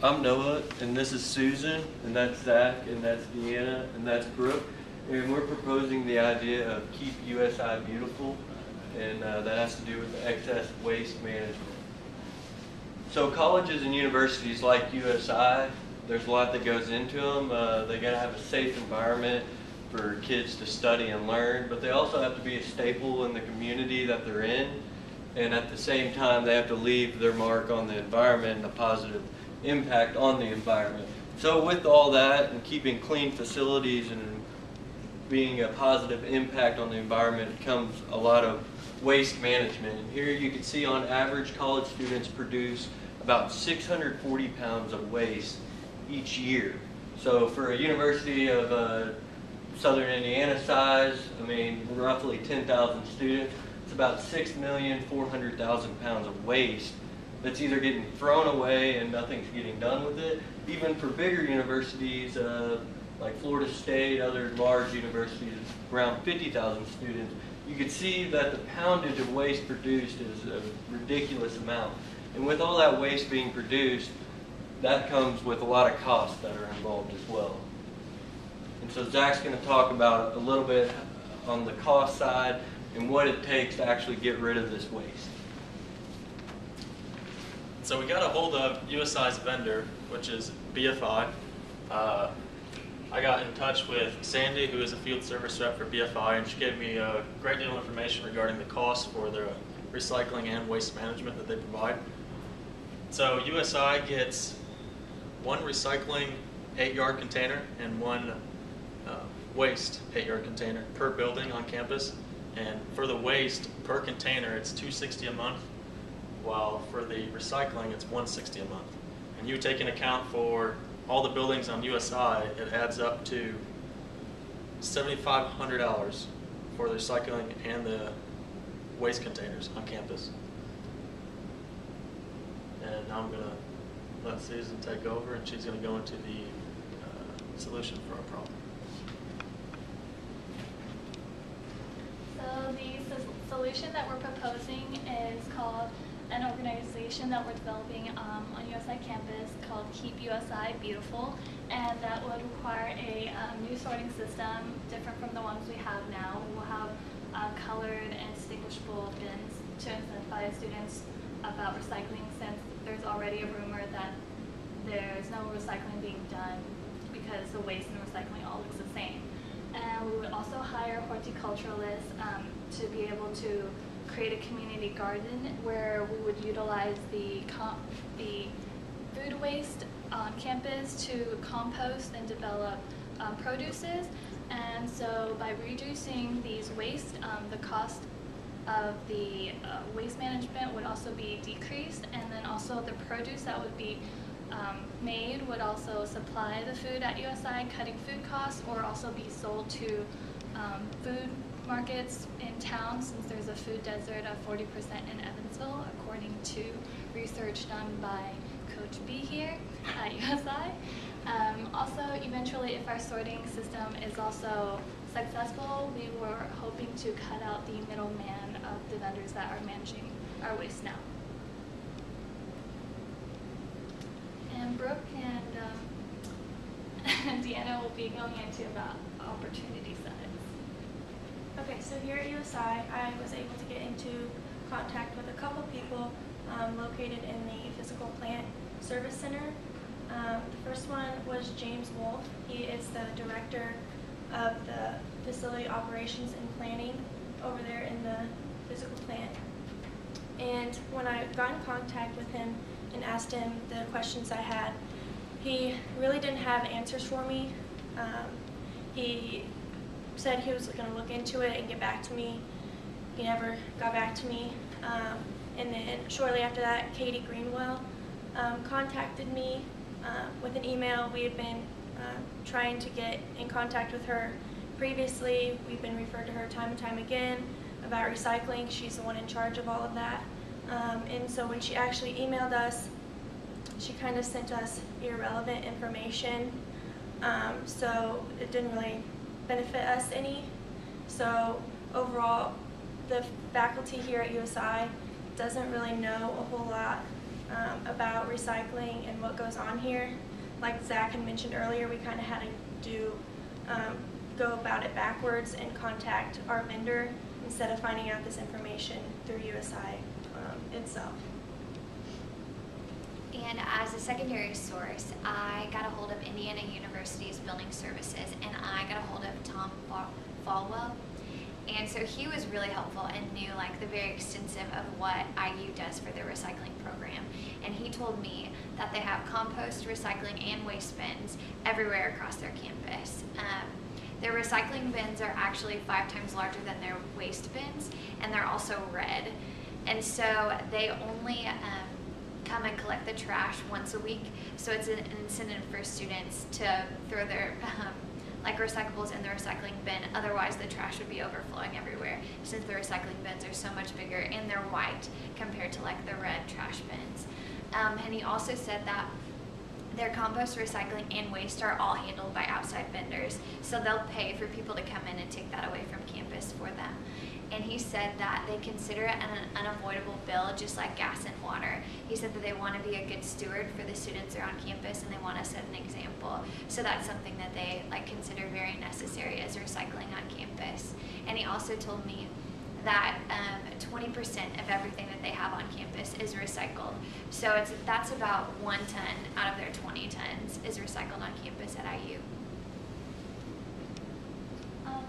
I'm Noah, and this is Susan, and that's Zach, and that's DeeAnna, and that's Brooke. And we're proposing the idea of Keep USI Beautiful, and that has to do with excess waste management. So colleges and universities like USI, there's a lot that goes into them. They got to have a safe environment for kids to study and learn, but they also have to be a staple in the community that they're in. And at the same time, they have to leave their mark on the environment and a positive impact on the environment. So with all that and keeping clean facilities and being a positive impact on the environment comes a lot of waste management. And here you can see on average college students produce about 640 pounds of waste each year. So for a university of Southern Indiana size, I mean roughly 10,000 students, it's about 6,400,000 pounds of waste that's either getting thrown away and nothing's getting done with it. Even for bigger universities like Florida State, other large universities, around 50,000 students, you can see that the poundage of waste produced is a ridiculous amount. And with all that waste being produced, that comes with a lot of costs that are involved as well. And so Zach's going to talk about a little bit on the cost side and what it takes to actually get rid of this waste. So we got a hold of USI's vendor, which is BFI. I got in touch with Sandy, who is a field service rep for BFI, and she gave me a great deal of information regarding the cost for their recycling and waste management that they provide. So USI gets one recycling 8-yard container and one waste 8-yard container per building on campus. And for the waste per container, it's $260 a month, while for the recycling, it's $160 a month. And you take into account for all the buildings on USI, it adds up to $7,500 for the recycling and the waste containers on campus. And now I'm going to let Susan take over, and she's going to go into the solution for our problem. So the solution that we're proposing is called an organization that we're developing on USI campus called Keep USI Beautiful, and that would require a new sorting system different from the ones we have now. We'll have colored and distinguishable bins to incentivize students about recycling, since there's already a rumor that there's no recycling being done because the waste and recycling all looks the same. And we would also hire horticulturalists to be able to create a community garden where we would utilize the food waste on campus to compost and develop produces. And so by reducing these waste, the cost of the waste management would also be decreased, and then also the produce that would be made would also supply the food at USI, cutting food costs, or also be sold to food markets in town, since there's a food desert of 40% in Evansville, according to research done by Coach B here at USI. Also, eventually, if our sorting system is also successful, we were hoping to cut out the middleman of the vendors that are managing our waste now. And Brooke and DeeAnna will be going into about opportunity sides. Okay, so here at USI, I was able to get into contact with a couple people located in the physical plant service center. The first one was James Wolf. He is the director of the facility operations and planning over there in the physical plant. And when I got in contact with him and asked him the questions I had, he really didn't have answers for me. He said he was going to look into it and get back to me. He never got back to me. And then shortly after that, Katie Greenwell contacted me with an email. We had been trying to get in contact with her previously. We've been referred to her time and time again about recycling. She's the one in charge of all of that. And so when she actually emailed us, she kind of sent us irrelevant information. So it didn't really benefit us any. So overall, the faculty here at USI doesn't really know a whole lot about recycling and what goes on here. Like Zach had mentioned earlier, we kind of had to go about it backwards and contact our vendor instead of finding out this information through USI itself. And as a secondary source, I got a hold of Indiana University's Building Services, and I got a hold of Tom Falwell. And so he was really helpful and knew like the very extensive of what IU does for their recycling program. And he told me that they have compost, recycling, and waste bins everywhere across their campus. Their recycling bins are actually 5 times larger than their waste bins, and they're also red. And so they only come and collect the trash once a week. So it's an incentive for students to throw their like recyclables in the recycling bin. Otherwise, the trash would be overflowing everywhere, since the recycling bins are so much bigger and they're white compared to like the red trash bins. And he also said that their compost, recycling, and waste are all handled by outside vendors. So they'll pay for people to come in and take that away from campus for them. And he said that they consider it an unavoidable bill, just like gas and water. He said that they want to be a good steward for the students that are on campus, and they want to set an example. So that's something that they like consider very necessary as recycling on campus. And he also told me that 20% of everything that they have on campus is recycled. So that's about 1 ton out of their 20 tons is recycled on campus at IU.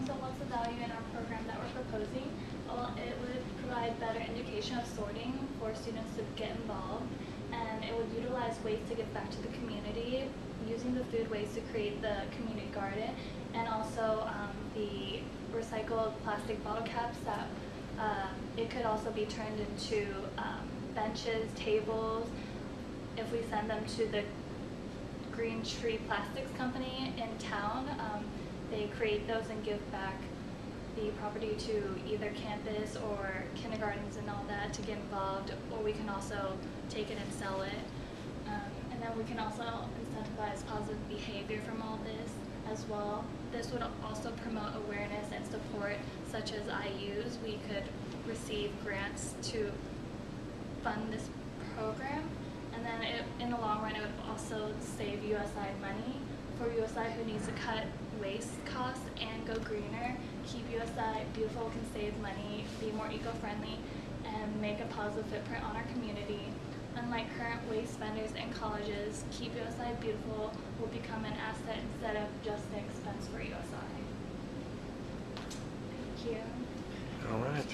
So what's the value in our program that we're proposing? Well, it would provide better indication of sorting for students to get involved, and it would utilize waste to give back to the community, using the food waste to create the community garden, and also the recycled plastic bottle caps that it could also be turned into benches, tables. If we send them to the Green Tree Plastics Company in town, they create those and give back the property to either campus or kindergartens and all that to get involved, or we can also take it and sell it. And then we can also incentivize positive behavior from all this as well. This would also promote awareness and support, such as IUs. We could receive grants to fund this program, and then in the long run it would also save USI money. For USI who needs to cut waste costs and go greener, Keep USI Beautiful can save money, be more eco-friendly, and make a positive footprint on our community. Unlike current waste vendors and colleges, Keep USI Beautiful will become an asset instead of just an expense for USI. Thank you. All right.